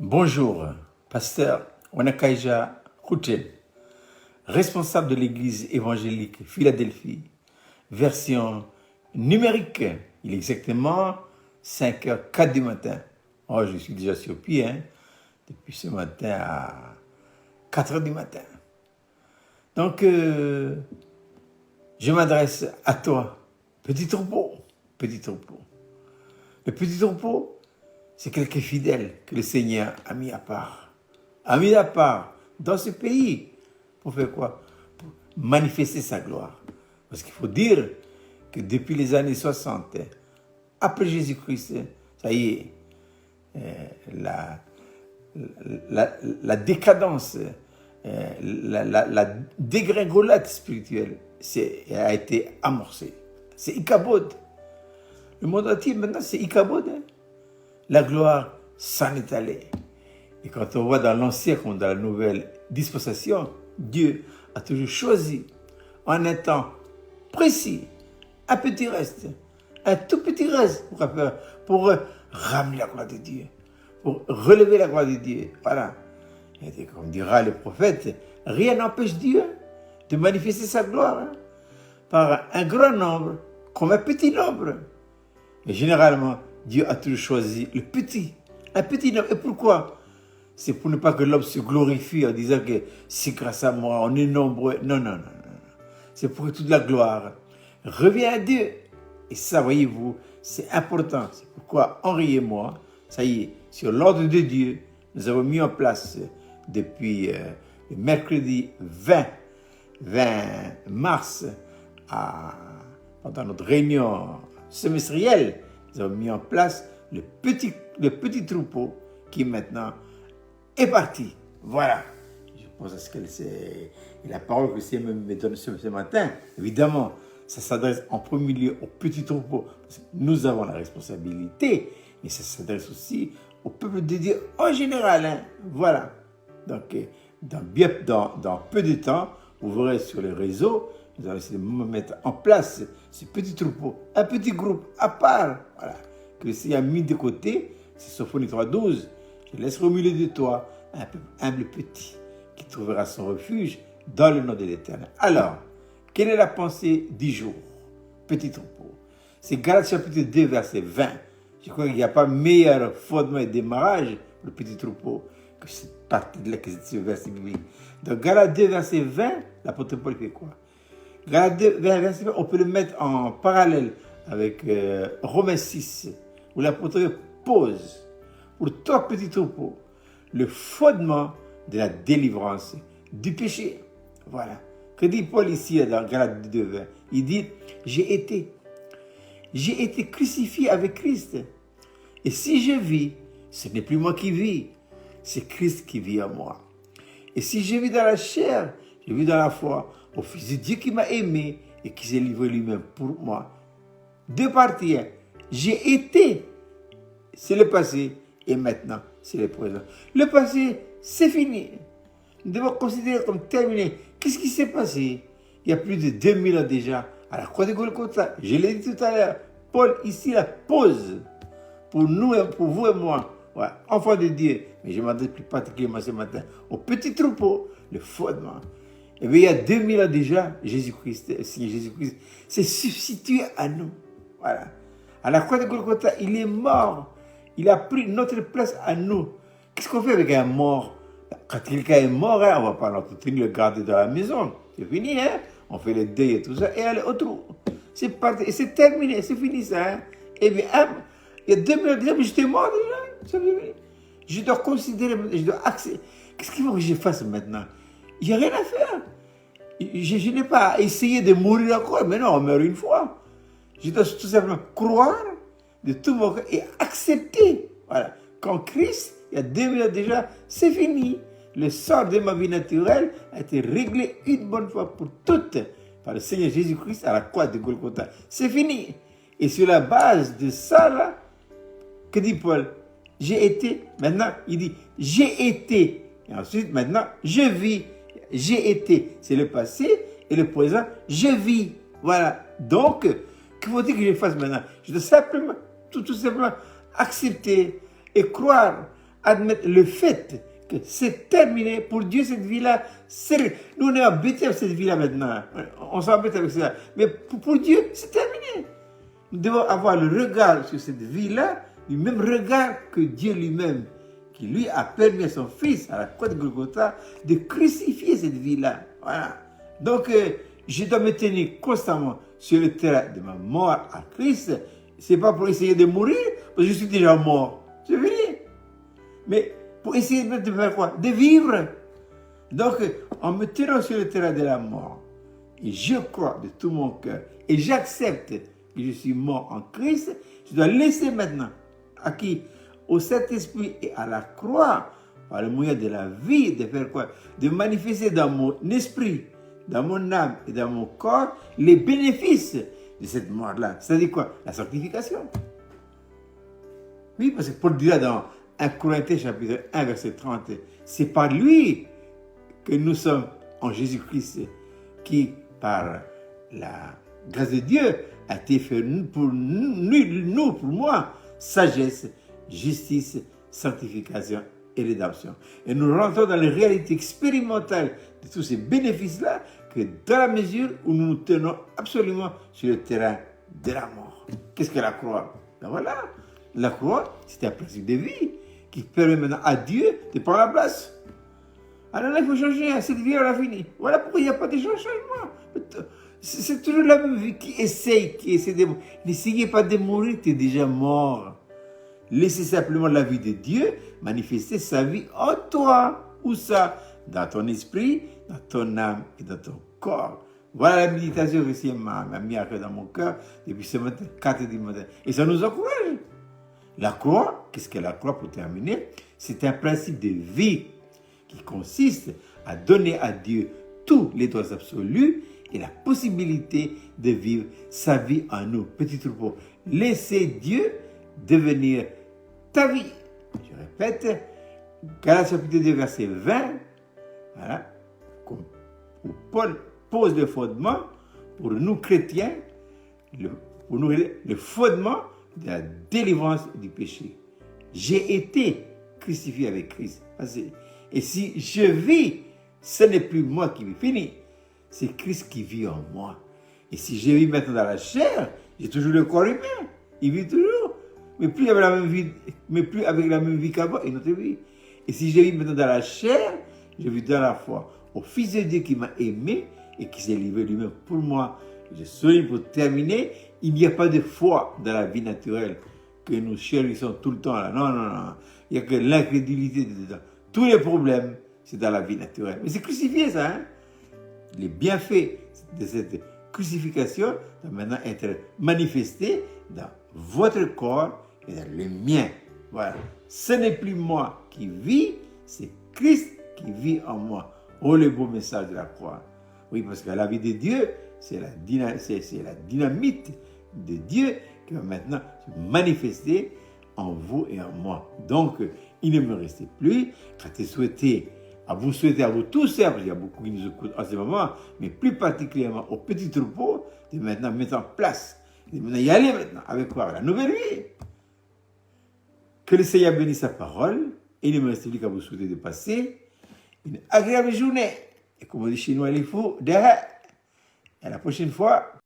Bonjour, pasteur Wanakaija Kouchen, responsable de l'église évangélique Philadelphie, version numérique. Il est exactement 5h04 du matin. Oh, je suis déjà sur pied, depuis ce matin à 4h du matin. Donc, je m'adresse à toi, petit troupeau, petit troupeau. Le petit troupeau, c'est quelqu'un fidèle que le Seigneur a mis à part. A mis à part dans ce pays. Pour faire quoi? Pour manifester sa gloire. Parce qu'il faut dire que depuis les années 60, après Jésus-Christ, ça y est, la décadence, la dégringolade spirituelle a été amorcée. C'est Ichabod. Le monde entier, maintenant, c'est Ichabod. La gloire s'en est allée. Et quand on voit dans l'Ancien comme dans la Nouvelle Dispensation, Dieu a toujours choisi, en un temps précis, un petit reste, un tout petit reste pour ramener la gloire de Dieu, pour relever la gloire de Dieu. Voilà. Et comme dira le prophète, rien n'empêche Dieu de manifester sa gloire par un grand nombre comme un petit nombre. Mais généralement, Dieu a toujours choisi le petit, un petit nombre. Et pourquoi? C'est pour ne pas que l'homme se glorifie en disant que c'est grâce à moi, on est nombreux. Non, non, non, non. C'est pour que toute la gloire revient à Dieu. Et ça, voyez-vous, c'est important. C'est pourquoi Henri et moi, ça y est, sur l'ordre de Dieu, nous avons mis en place depuis le mercredi 20 mars, pendant notre réunion semestrielle, nous avons mis en place le petit troupeau qui maintenant est parti. Voilà. Je pense à ce qu'elle sait. Et la parole que le Seigneur me donne ce matin, évidemment, ça s'adresse en premier lieu au petit troupeau. Parce que nous avons la responsabilité, mais ça s'adresse aussi au peuple de Dieu en général. Voilà. Donc, dans peu de temps, vous verrez sur les réseaux, nous allons essayer de mettre en place ce petit troupeau, un petit groupe à part, voilà, que le Seigneur a mis de côté. C'est Sophonie 3.12. Je laisserai au milieu de toi un peuple humble petit qui trouvera son refuge dans le nom de l'Éternel. Alors, quelle est la pensée du jour? Petit troupeau. C'est Galates chapitre 2, verset 20. Je crois qu'il n'y a pas meilleur fondement et démarrage pour le petit troupeau que cette partie de ce verset biblique. Donc, Galates 2, verset 20, l'apôtre Paul fait quoi? Galates 2, verset 20, on peut le mettre en parallèle avec Romains 6, où l'apôtre pose pour toi, petit troupeau, le fondement de la délivrance du péché. Voilà. Que dit Paul ici dans Galates 2, 20? Il dit, j'ai été crucifié avec Christ. Et si je vis, ce n'est plus moi qui vis, c'est Christ qui vit en moi. Et si je vis dans la chair, je vis dans la foi au Fils de Dieu qui m'a aimé et qui s'est livré lui-même pour moi. Deux parties. J'ai été, c'est le passé, et maintenant, c'est le présent. Le passé, c'est fini. Nous devons considérer comme terminé. Qu'est-ce qui s'est passé il y a plus de 2000 ans déjà, à la croix de Golgotha? Je l'ai dit tout à l'heure. Paul, ici, la pose pour nous, pour vous et moi, ouais, enfants de Dieu. Mais je m'adresse plus particulièrement ce matin au petit troupeau, le fondement. Et bien, il y a 2000 ans déjà, Jésus-Christ, le Seigneur Jésus-Christ s'est substitué à nous. Voilà. À la croix de Golgotha, il est mort. Il a pris notre place à nous. Qu'est-ce qu'on fait avec un mort? Quand quelqu'un est mort, on ne va pas l'entretenir, le garder dans la maison. C'est fini, on fait le deuil et tout ça, et allez, au trou. C'est parti, et c'est terminé, c'est fini ça. Et bien, il y a 2000 ans déjà, mais j'étais mort déjà. Je dois considérer, je dois accepter. Qu'est-ce qu'il faut que je fasse maintenant? Il n'y a rien à faire. Je n'ai pas essayé de mourir encore, mais non, on meurt une fois. Je dois tout simplement croire de tout mon cœur et accepter. Voilà. Quand Christ, il y a 2000 ans déjà, c'est fini. Le sort de ma vie naturelle a été réglé une bonne fois pour toutes par le Seigneur Jésus-Christ à la croix de Golgotha. C'est fini. Et sur la base de ça, là, que dit Paul? J'ai été, maintenant, il dit, j'ai été. Et ensuite, maintenant, je vis. J'ai été, c'est le passé, et le présent, je vis. Voilà. Donc, que faut-il que je fasse maintenant? Je dois simplement, tout simplement, accepter et croire admettre le fait que c'est terminé. Pour Dieu, cette vie-là, nous on est embêtés avec cette vie-là maintenant. On s'embête avec ça. Mais pour Dieu, c'est terminé. Nous devons avoir le regard sur cette vie-là, le même regard que Dieu lui-même, qui lui a permis à son Fils, à la croix de Golgotha, de crucifier cette vie-là. Voilà. Donc, je dois me tenir constamment sur le terrain de ma mort à Christ. Ce n'est pas pour essayer de mourir, parce que je suis déjà mort. C'est vrai. Mais pour essayer de faire quoi? De vivre. Donc, en me tenant sur le terrain de la mort, et je crois de tout mon cœur, et j'accepte que je suis mort en Christ, je dois laisser maintenant à qui? Au Saint-Esprit et à la croix, par le moyen de la vie, de faire quoi? De manifester dans mon esprit, dans mon âme et dans mon corps les bénéfices de cette mort-là. C'est-à-dire quoi? La sanctification. Oui, parce que Paul dira dans 1 Corinthiens chapitre 1 verset 30, c'est par lui que nous sommes en Jésus-Christ qui, par la grâce de Dieu, a été fait pour nous, pour moi, sagesse, justice, sanctification et rédemption. Et nous rentrons dans la réalité expérimentale de tous ces bénéfices-là que dans la mesure où nous nous tenons absolument sur le terrain de la mort. Qu'est-ce que la croix? Ben voilà, la croix, c'est un principe de vie qui permet maintenant à Dieu de prendre la place. Alors là, il faut changer, cette vie, on l'a fini. Voilà pourquoi il n'y a pas de changement. C'est toujours la même vie qui essaye de mourir. N'essayez pas de mourir, tu es déjà mort. Laissez simplement la vie de Dieu manifester sa vie en toi. Où ça? Dans ton esprit, dans ton âme et dans ton corps. Voilà la méditation que c'est m'a mis à cœur dans mon cœur depuis ce matin, 4 du matin. Et ça nous encourage. La croix, qu'est-ce que la croix pour terminer? C'est un principe de vie qui consiste à donner à Dieu tous les droits absolus et la possibilité de vivre sa vie en nous. Petit troupeau, laissez Dieu devenir ta vie. Je répète, Galates chapitre 2 verset 20, voilà, où Paul pose le fondement pour nous chrétiens, pour nous le fondement de la délivrance du péché. J'ai été crucifié avec Christ. Et si je vis, ce n'est plus moi qui vis. Fini. C'est Christ qui vit en moi. Et si je vis maintenant dans la chair, j'ai toujours le corps humain. Il vit toujours. Mais plus avec la même vie qu'avant, une autre vie. Et si je vis maintenant dans la chair, je vis dans la foi au Fils de Dieu qui m'a aimé et qui s'est livré lui-même pour moi. Je souligne pour terminer, il n'y a pas de foi dans la vie naturelle que nous chérissons tout le temps. Là. Non, non, non. Il n'y a que l'incrédulité dedans. Tous les problèmes, c'est dans la vie naturelle. Mais c'est crucifié, ça. Hein? Les bienfaits de cette crucifixion doivent maintenant être manifestés dans votre corps et dans le mien. Voilà. Ce n'est plus moi qui vis, c'est Christ qui vit en moi. Oh, le beau message de la croix. Oui, parce que la vie de Dieu, c'est la dynamite de Dieu qui va maintenant se manifester en vous et en moi. Donc, il ne me restait plus qu'à vous souhaiter à vous tous, parce qu'il y a beaucoup qui nous écoutent en ce moment, mais plus particulièrement au petit troupeau, de maintenant mettre en place, de maintenant y aller maintenant, avec quoi? La nouvelle vie. Que le Seigneur bénisse sa parole, et il ne me reste plus qu'à vous souhaiter de passer une agréable journée. Et comme on dit chez nous, il faut, à la prochaine fois.